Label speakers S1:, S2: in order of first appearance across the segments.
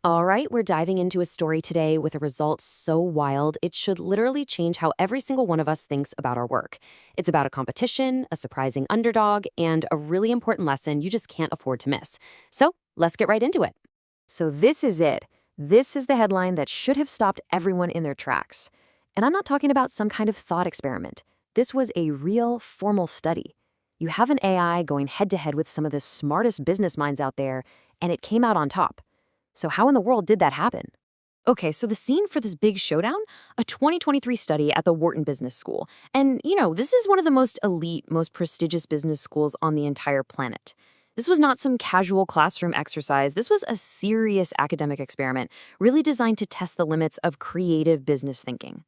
S1: All right, we're diving into a story today with a result so wild, it should literally change how every single one of us thinks about our work. It's about a competition, a surprising underdog, and a really important lesson you just can't afford to miss. So let's get right into it. So this is it. This is the headline that should have stopped everyone in their tracks. And I'm not talking about some kind of thought experiment. This was a real, formal study. You have an AI going head-to-head with some of the smartest business minds out there, and it came out on top. So how in the world did that happen? Okay, so the scene for this big showdown? A 2023 study at the Wharton Business School. And, this is one of the most elite, most prestigious business schools on the entire planet. This was not some casual classroom exercise. This was a serious academic experiment, really designed to test the limits of creative business thinking.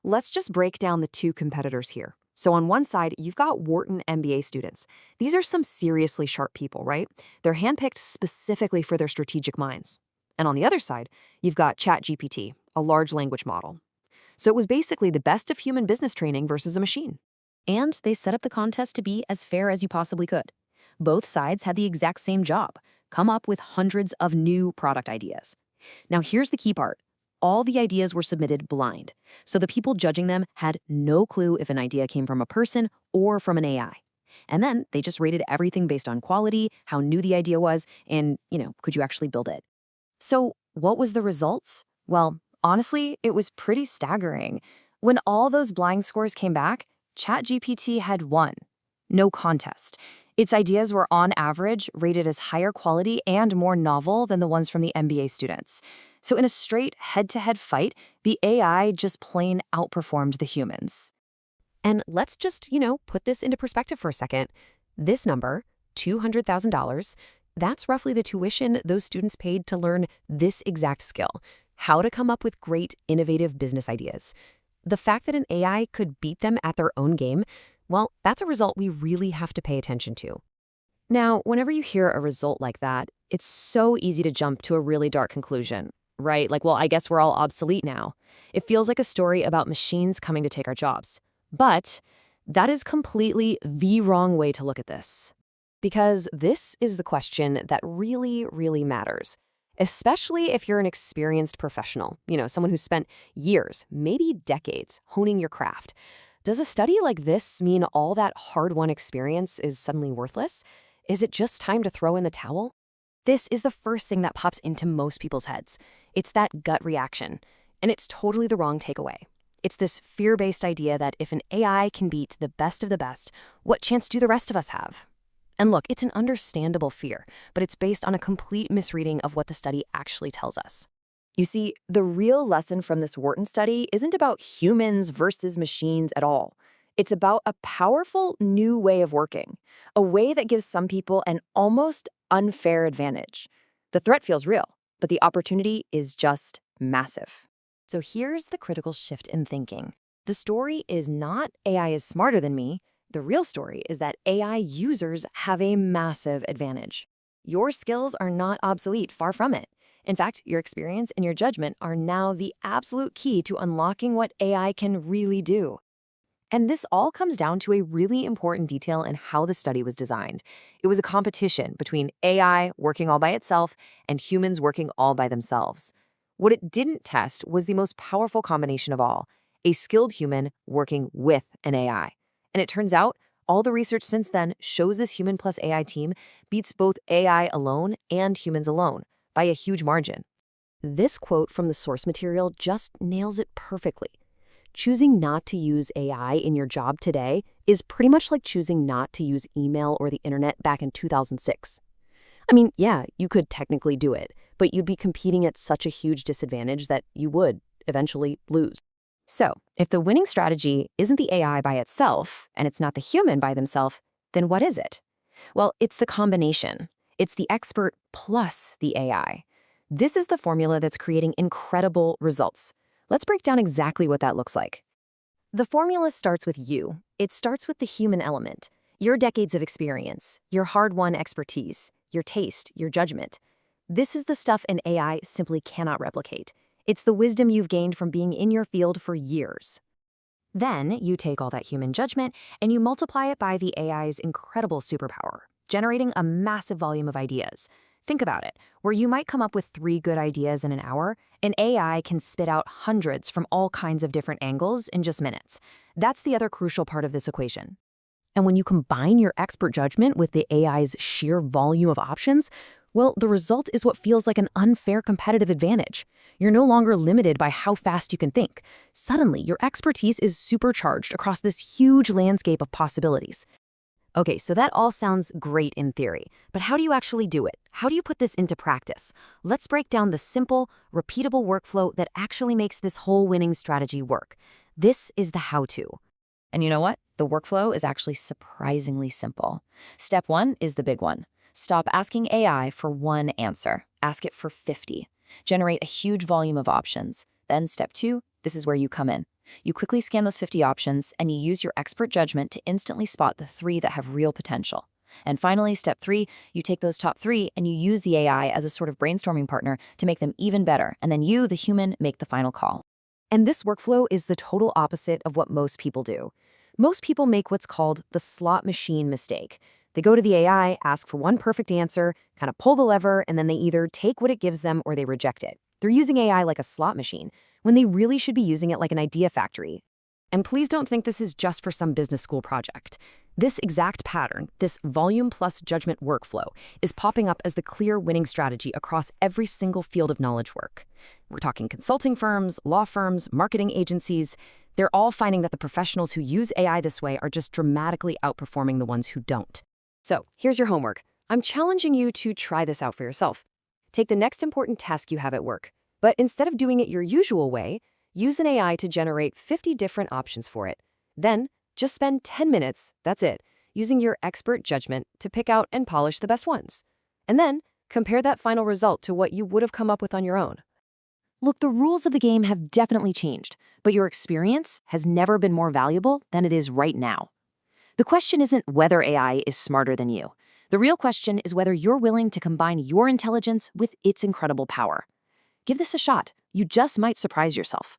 S1: Let's just break down the two competitors here. So on one side, you've got Wharton MBA students. These are some seriously sharp people, right? They're handpicked specifically for their strategic minds. And on the other side, you've got ChatGPT, a large language model. So it was basically the best of human business training versus a machine. And they set up the contest to be as fair as you possibly could. Both sides had the exact same job: come up with hundreds of new product ideas. Now here's the key part. All the ideas were submitted blind, so the people judging them had no clue if an idea came from a person or from an AI. And then they just rated everything based on quality, how new the idea was, and, could you actually build it? So what was the results? Well, honestly, it was pretty staggering. When all those blind scores came back, ChatGPT had won. No contest. Its ideas were on average rated as higher quality and more novel than the ones from the MBA students. So in a straight head-to-head fight, the AI just plain outperformed the humans. And let's just, put this into perspective for a second. This number, $200,000, that's roughly the tuition those students paid to learn this exact skill: how to come up with great, innovative business ideas. The fact that an AI could beat them at their own game, well, that's a result we really have to pay attention to. Now, whenever you hear a result like that, it's so easy to jump to a really dark conclusion, right? Like, well, I guess we're all obsolete now. It feels like a story about machines coming to take our jobs. But that is completely the wrong way to look at this. Because this is the question that really, really matters, especially if you're an experienced professional, someone who's spent years, maybe decades, honing your craft. Does a study like this mean all that hard-won experience is suddenly worthless? Is it just time to throw in the towel? This is the first thing that pops into most people's heads. It's that gut reaction. And it's totally the wrong takeaway. It's this fear-based idea that if an AI can beat the best of the best, what chance do the rest of us have? And look, it's an understandable fear, but it's based on a complete misreading of what the study actually tells us. You see, the real lesson from this Wharton study isn't about humans versus machines at all. It's about a powerful new way of working, a way that gives some people an almost unfair advantage. The threat feels real, but the opportunity is just massive. So here's the critical shift in thinking. The story is not AI is smarter than me. The real story is that AI users have a massive advantage. Your skills are not obsolete, far from it. In fact, your experience and your judgment are now the absolute key to unlocking what AI can really do. And this all comes down to a really important detail in how the study was designed. It was a competition between AI working all by itself and humans working all by themselves. What it didn't test was the most powerful combination of all: a skilled human working with an AI. And it turns out, all the research since then shows this human plus AI team beats both AI alone and humans alone by a huge margin. This quote from the source material just nails it perfectly. Choosing not to use AI in your job today is pretty much like choosing not to use email or the internet back in 2006. I mean, yeah, you could technically do it, but you'd be competing at such a huge disadvantage that you would eventually lose. So, if the winning strategy isn't the AI by itself, and it's not the human by themselves, then what is it? Well, it's the combination. It's the expert plus the AI. This is the formula that's creating incredible results. Let's break down exactly what that looks like. The formula starts with you. It starts with the human element. Your decades of experience, your hard-won expertise, your taste, your judgment. This is the stuff an AI simply cannot replicate. It's the wisdom you've gained from being in your field for years. Then you take all that human judgment and you multiply it by the AI's incredible superpower, generating a massive volume of ideas. Think about it. Where you might come up with 3 good ideas in an hour, an AI can spit out hundreds from all kinds of different angles in just minutes. That's the other crucial part of this equation. And when you combine your expert judgment with the AI's sheer volume of options, well, the result is what feels like an unfair competitive advantage. You're no longer limited by how fast you can think. Suddenly, your expertise is supercharged across this huge landscape of possibilities. Okay, so that all sounds great in theory, but how do you actually do it? How do you put this into practice? Let's break down the simple, repeatable workflow that actually makes this whole winning strategy work. This is the how-to. And you know what? The workflow is actually surprisingly simple. Step 1 is the big one. Stop asking AI for one answer. Ask it for 50. Generate a huge volume of options. Then step 2, this is where you come in. You quickly scan those 50 options and you use your expert judgment to instantly spot the 3 that have real potential. And finally, step 3, you take those top 3 and you use the AI as a sort of brainstorming partner to make them even better. And then you, the human, make the final call. And this workflow is the total opposite of what most people do. Most people make what's called the slot machine mistake. They go to the AI, ask for one perfect answer, kind of pull the lever, and then they either take what it gives them or they reject it. They're using AI like a slot machine, when they really should be using it like an idea factory. And please don't think this is just for some business school project. This exact pattern, this volume plus judgment workflow, is popping up as the clear winning strategy across every single field of knowledge work. We're talking consulting firms, law firms, marketing agencies. They're all finding that the professionals who use AI this way are just dramatically outperforming the ones who don't. So here's your homework. I'm challenging you to try this out for yourself. Take the next important task you have at work, but instead of doing it your usual way, use an AI to generate 50 different options for it. Then, just spend 10 minutes, that's it, using your expert judgment to pick out and polish the best ones. And then, compare that final result to what you would have come up with on your own. Look, the rules of the game have definitely changed, but your experience has never been more valuable than it is right now. The question isn't whether AI is smarter than you. The real question is whether you're willing to combine your intelligence with its incredible power. Give this a shot. You just might surprise yourself.